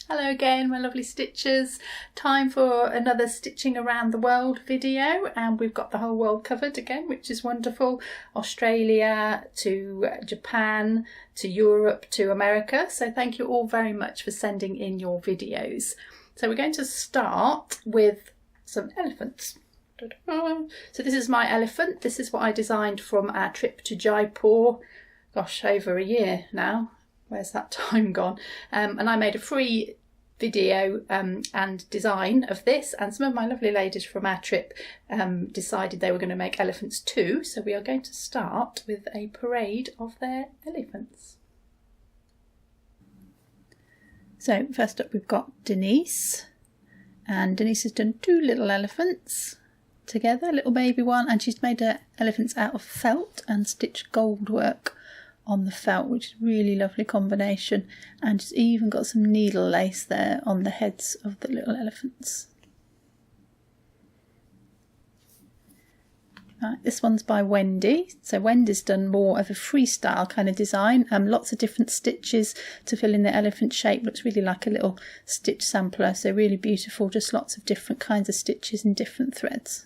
Hello again, my lovely stitchers. Time for another Stitching Around the World video, and we've got the whole world covered again, which is wonderful. Australia to Japan to Europe to America. So thank you all very much for sending in your videos. So we're going to start with some elephants. So this is my elephant. This is what I designed from our trip to Jaipur. Gosh, over a year now. Where's that time gone? And I made a free video and design of this, and some of my lovely ladies from our trip decided they were going to make elephants too. So we are going to start with a parade of their elephants. So first up we've got Denise, and Denise has done two little elephants together, a little baby one, and she's made her elephants out of felt and stitched gold work on the felt, which is a really lovely combination, and she's even got some needle lace there on the heads of the little elephants. Right, this one's by Wendy. So Wendy's done more of a freestyle kind of design, lots of different stitches to fill in the elephant shape. Looks really like a little stitch sampler, so really beautiful, just lots of different kinds of stitches in different threads.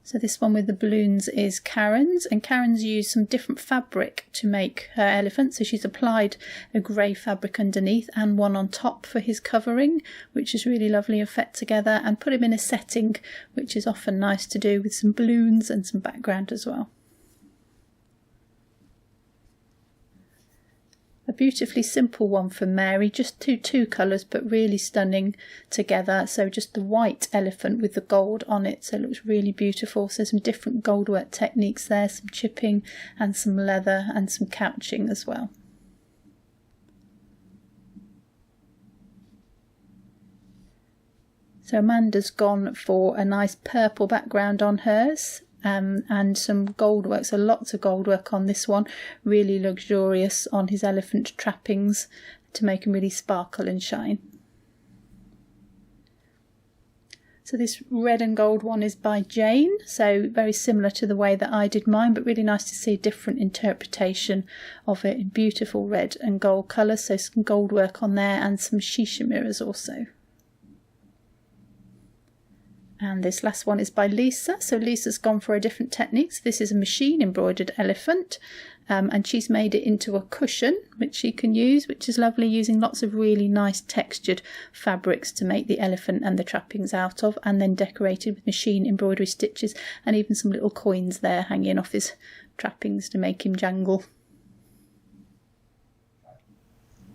So this one with the balloons is Karen's, and Karen's used some different fabric to make her elephant. So she's applied a grey fabric underneath and one on top for his covering, which is really lovely effect together, and put him in a setting, which is often nice to do, with some balloons and some background as well. A beautifully simple one from Mary, just two colours but really stunning together. So just the white elephant with the gold on it, so it looks really beautiful. So some different gold work techniques there, some chipping and some leather and some couching as well. So Amanda's gone for a nice purple background on hers. And some gold work, so lots of gold work on this one, really luxurious on his elephant trappings to make him really sparkle and shine. So this red and gold one is by Jane, so very similar to the way that I did mine, but really nice to see a different interpretation of it in beautiful red and gold colours, so some gold work on there and some shisha mirrors also. And this last one is by Lisa. So Lisa's gone for a different technique. So this is a machine embroidered elephant, and she's made it into a cushion which she can use, which is lovely, using lots of really nice textured fabrics to make the elephant and the trappings out of, and then decorated with machine embroidery stitches and even some little coins there hanging off his trappings to make him jangle.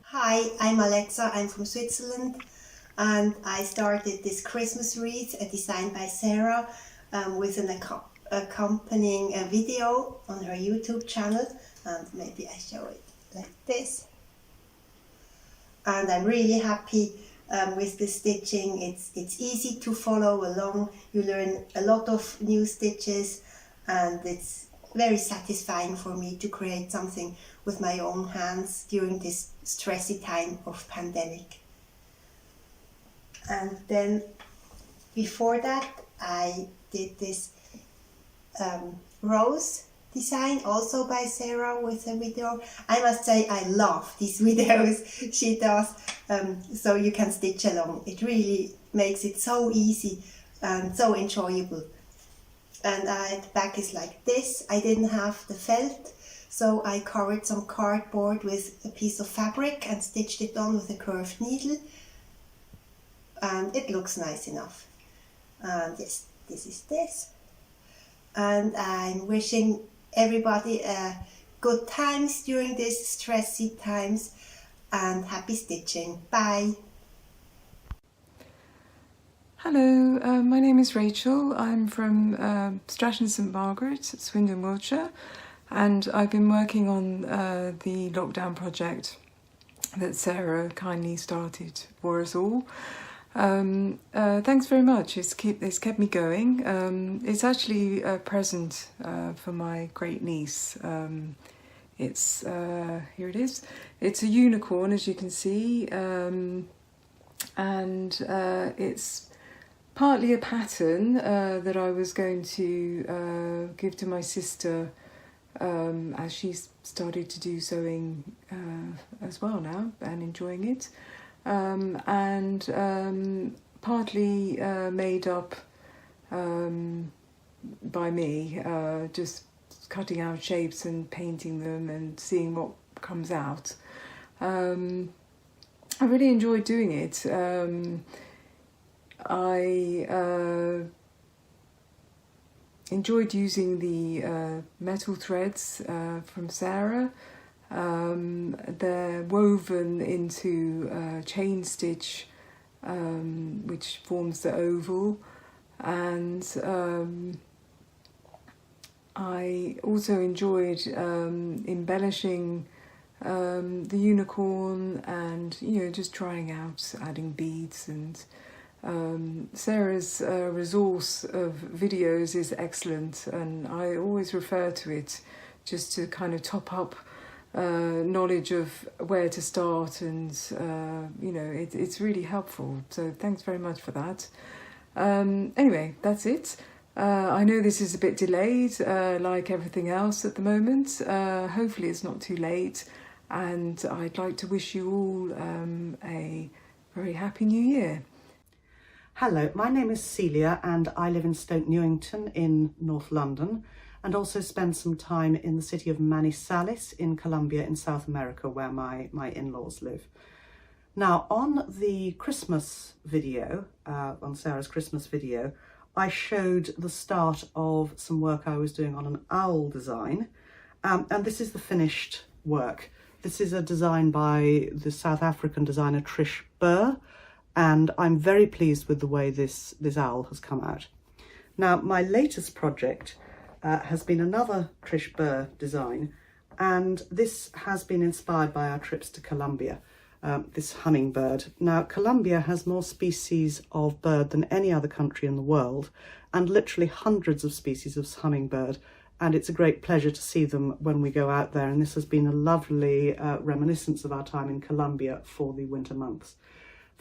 Hi, I'm Alexa. I'm from Switzerland. And I started this Christmas wreath, designed by Sarah, with an accompanying video on her YouTube channel. And maybe I show it like this. And I'm really happy with the stitching. It's easy to follow along. You learn a lot of new stitches, and it's very satisfying for me to create something with my own hands during this stressy time of pandemic. And then before that I did this rose design, also by Sarah, with a video. I must say I love these videos she does, so you can stitch along. It really makes it so easy and so enjoyable. And the back is like this. I didn't have the felt, so I covered some cardboard with a piece of fabric and stitched it on with a curved needle. And it looks nice enough. And yes, this is this. And I'm wishing everybody good times during these stressy times, and happy stitching. Bye. Hello, my name is Rachel. I'm from Stratton St Margaret, Swindon, Wiltshire, and I've been working on the lockdown project that Sarah kindly started for us all. Thanks very much. It's kept me going. It's actually a present for my great niece. It's here it is. It's a unicorn, as you can see, and it's partly a pattern that I was going to give to my sister as she's started to do sewing as well now and enjoying it. And partly made up by me, just cutting out shapes and painting them and seeing what comes out. I really enjoyed doing it. I enjoyed using the metal threads from Sarah. They're woven into chain stitch, which forms the oval, and I also enjoyed embellishing the unicorn and, just trying out adding beads. And Sarah's resource of videos is excellent, and I always refer to it just to kind of top up knowledge of where to start, and it's really helpful. So thanks very much for that. Anyway, that's it. I know this is a bit delayed, like everything else at the moment. Hopefully it's not too late, and I'd like to wish you all a very happy new year. Hello, my name is Celia and I live in Stoke Newington in North London, and also spend some time in the city of Manizales in Colombia in South America, where my in-laws live. Now, on the Christmas video, on Sarah's Christmas video, I showed the start of some work I was doing on an owl design, and this is the finished work. This is a design by the South African designer Trish Burr, and I'm very pleased with the way this owl has come out. Now, my latest project has been another Trish Burr design, and this has been inspired by our trips to Colombia, this hummingbird. Now, Colombia has more species of bird than any other country in the world, and literally hundreds of species of hummingbird, and it's a great pleasure to see them when we go out there, and this has been a lovely reminiscence of our time in Colombia for the winter months.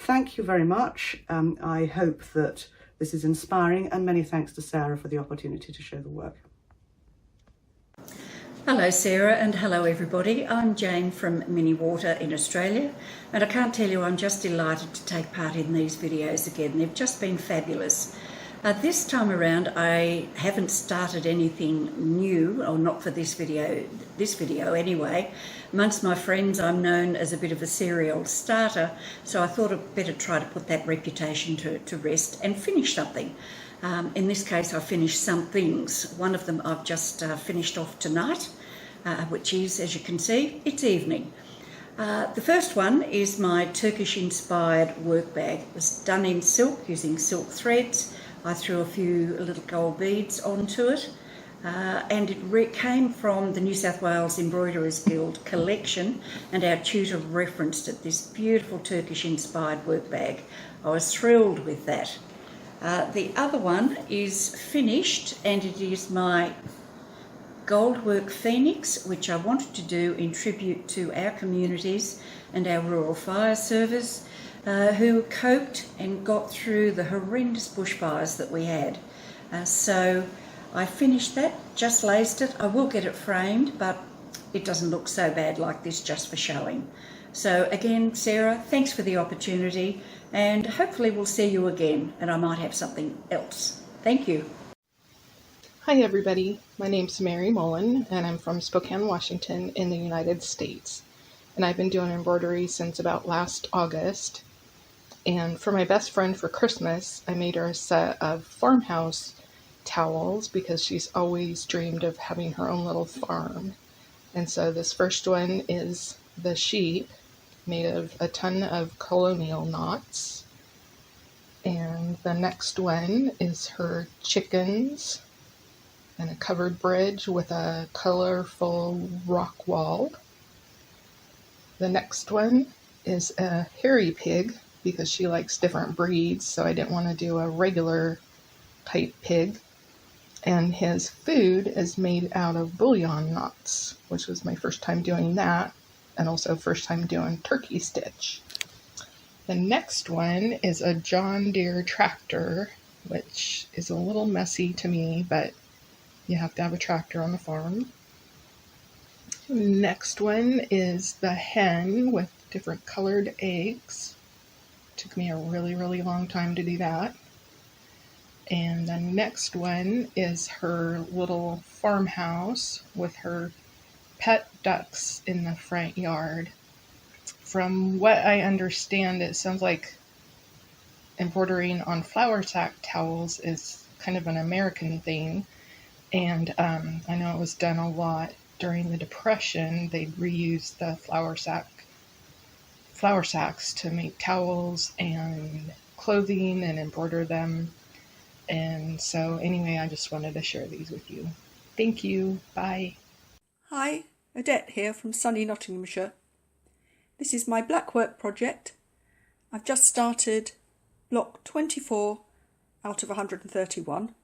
Thank you very much. I hope that this is inspiring, and many thanks to Sarah for the opportunity to show the work. Hello Sarah, and hello everybody. I'm Jane from Minnewater in Australia, and I can't tell you, I'm just delighted to take part in these videos again. They've just been fabulous. This time around I haven't started anything new, or not for this video anyway. Amongst my friends I'm known as a bit of a serial starter, so I thought I'd better try to put that reputation to rest and finish something. In this case I finished some things. One of them I've just finished off tonight, which is, as you can see, it's evening. The first one is my Turkish inspired work bag. It was done in silk using silk threads. I threw a few little gold beads onto it, and it came from the New South Wales Embroiderers Guild collection, and our tutor referenced it, this beautiful Turkish inspired work bag. I was thrilled with that. The other one is finished, and it is my goldwork phoenix, which I wanted to do in tribute to our communities and our rural fire service, who coped and got through the horrendous bushfires that we had. So I finished that, just laced it. I will get it framed, but it doesn't look so bad like this just for showing. So again, Sarah, thanks for the opportunity, and hopefully we'll see you again, and I might have something else. Thank you. Hi everybody, my name's Mary Mullen, and I'm from Spokane, Washington in the United States. And I've been doing embroidery since about last August. And for my best friend for Christmas, I made her a set of farmhouse towels because she's always dreamed of having her own little farm. And so this first one is the sheep, made of a ton of colonial knots. And the next one is her chickens and a covered bridge with a colorful rock wall. The next one is a hairy pig because she likes different breeds, so I didn't want to do a regular type pig. And his food is made out of bullion knots, which was my first time doing that, and also first time doing turkey stitch. The next one is a John Deere tractor, which is a little messy to me, but you have to have a tractor on the farm. Next one is the hen with different colored eggs. Took me a really, really long time to do that. And the next one is her little farmhouse with her pet ducks in the front yard. From what I understand, it sounds like embroidering on flour sack towels is kind of an American thing. And I know it was done a lot during the Depression. They'd reuse the flour sacks to make towels and clothing and embroider them. And so anyway, I just wanted to share these with you. Thank you. Bye. Hi, Odette here from sunny Nottinghamshire. This is my black work project. I've just started block 24 out of 131.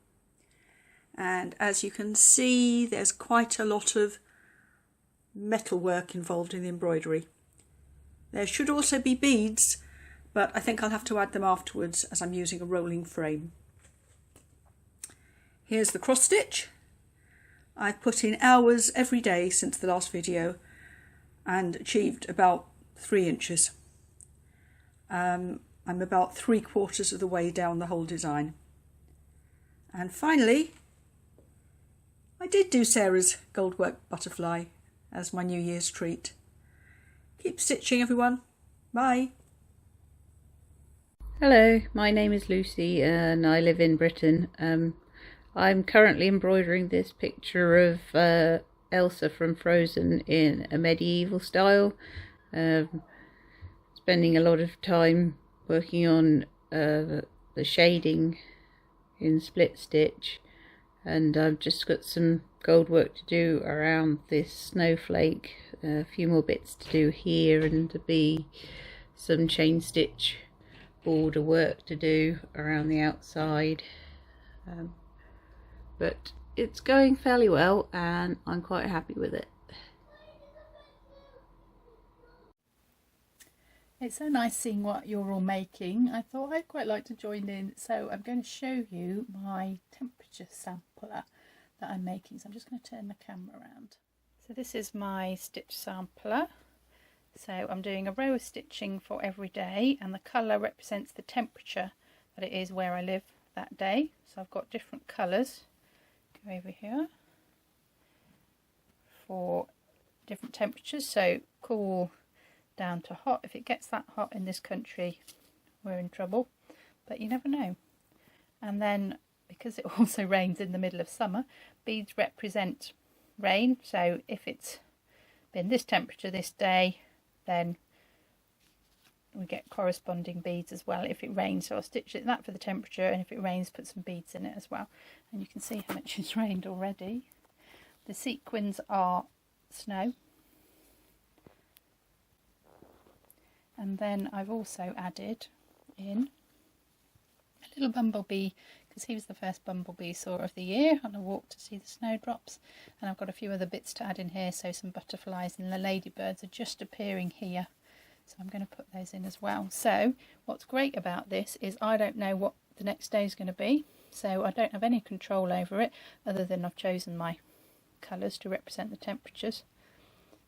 And as you can see, there's quite a lot of metal work involved in the embroidery. There should also be beads, but I think I'll have to add them afterwards as I'm using a rolling frame. Here's the cross stitch. I've put in hours every day since the last video and achieved about 3 inches. I'm about 3/4 of the way down the whole design. And finally, I did do Sarah's goldwork butterfly as my New Year's treat. Keep stitching, everyone. Bye. Hello, my name is Lucie and I live in Britain. I'm currently embroidering this picture of Elsa from Frozen in a medieval style. Spending a lot of time working on the shading in split stitch, and I've just got some gold work to do around this snowflake, a few more bits to do here, and to be some chain stitch border work to do around the outside. But it's going fairly well and I'm quite happy with it. It's so nice seeing what you're all making. I thought I'd quite like to join in, so I'm going to show you my temperature sampler that I'm making. So I'm just going to turn the camera around. So this is my stitch sampler. So I'm doing a row of stitching for every day, and the colour represents the temperature that it is where I live that day. So I've got different colours. Go over here for different temperatures, so cool down to hot. If it gets that hot in this country, we're in trouble, but you never know. And then, because it also rains in the middle of summer, beads represent rain. So if it's been this temperature this day, then we get corresponding beads as well if it rains. So I'll stitch it that for the temperature, and if it rains, put some beads in it as well. And you can see how much it's rained already. The sequins are snow. And then I've also added in a little bumblebee, because he was the first bumblebee saw of the year on a walk to see the snowdrops. And I've got a few other bits to add in here, so some butterflies, and the ladybirds are just appearing here. So I'm going to put those in as well. So what's great about this is I don't know what the next day is going to be, so I don't have any control over it other than I've chosen my colours to represent the temperatures.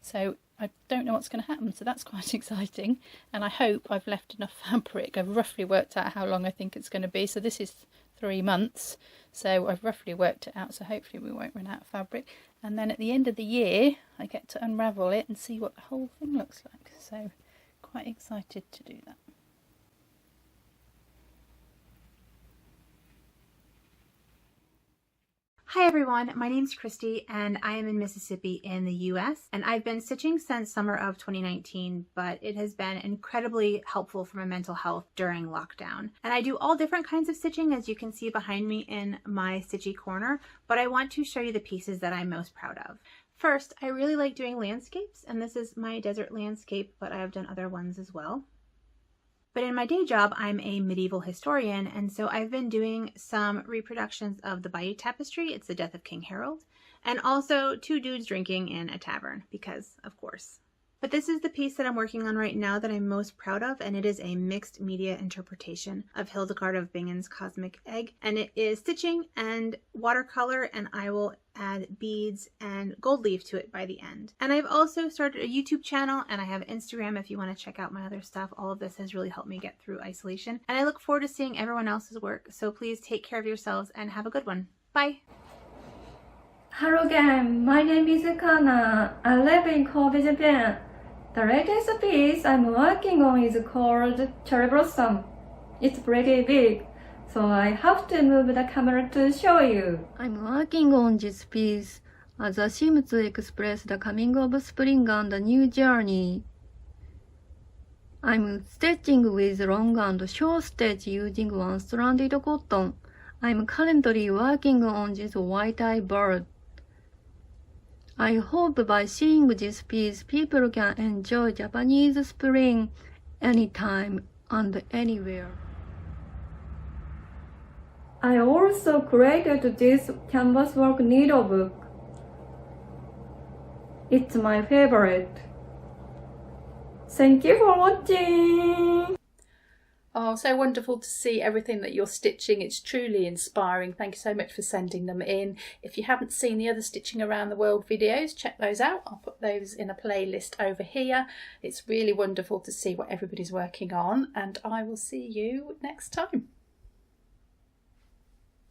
So I don't know what's going to happen, so that's quite exciting. And I hope I've left enough fabric. I've roughly worked out how long I think it's going to be. So this is 3 months, so I've roughly worked it out, so hopefully we won't run out of fabric. And then at the end of the year I get to unravel it and see what the whole thing looks like. So quite excited to do that. Hi everyone, my name's Kristi and I am in Mississippi in the US, and I've been stitching since summer of 2019, but it has been incredibly helpful for my mental health during lockdown. And I do all different kinds of stitching, as you can see behind me in my stitchy corner, but I want to show you the pieces that I'm most proud of. First, I really like doing landscapes, and this is my desert landscape, but I have done other ones as well. But in my day job, I'm a medieval historian, and so I've been doing some reproductions of the Bayeux Tapestry, it's the death of King Harold, and also 2 dudes drinking in a tavern, because of course. But this is the piece that I'm working on right now that I'm most proud of, and it is a mixed media interpretation of Hildegard of Bingen's Cosmic Egg, and it is stitching and watercolor, and I will add beads and gold leaf to it by the end. And I've also started a YouTube channel, and I have Instagram if you want to check out my other stuff. All of this has really helped me get through isolation, and I look forward to seeing everyone else's work. So please take care of yourselves and have a good one. Bye! Hello again, my name is Kana. I live in Kobe, Japan. The latest piece I'm working on is called Cherry Blossom. It's pretty big, so I have to move the camera to show you. I'm working on this piece as a theme to express the coming of spring and a new journey. I'm stitching with long and short stitch using one-stranded cotton. I'm currently working on this white-eyed bird. I hope by seeing this piece, people can enjoy Japanese spring anytime and anywhere. I also created this canvas work needlebook. It's my favorite. Thank you for watching! Oh, so wonderful to see everything that you're stitching. It's truly inspiring. Thank you so much for sending them in. If you haven't seen the other Stitching Around the World videos, check those out. I'll put those in a playlist over here. It's really wonderful to see what everybody's working on, and I will see you next time.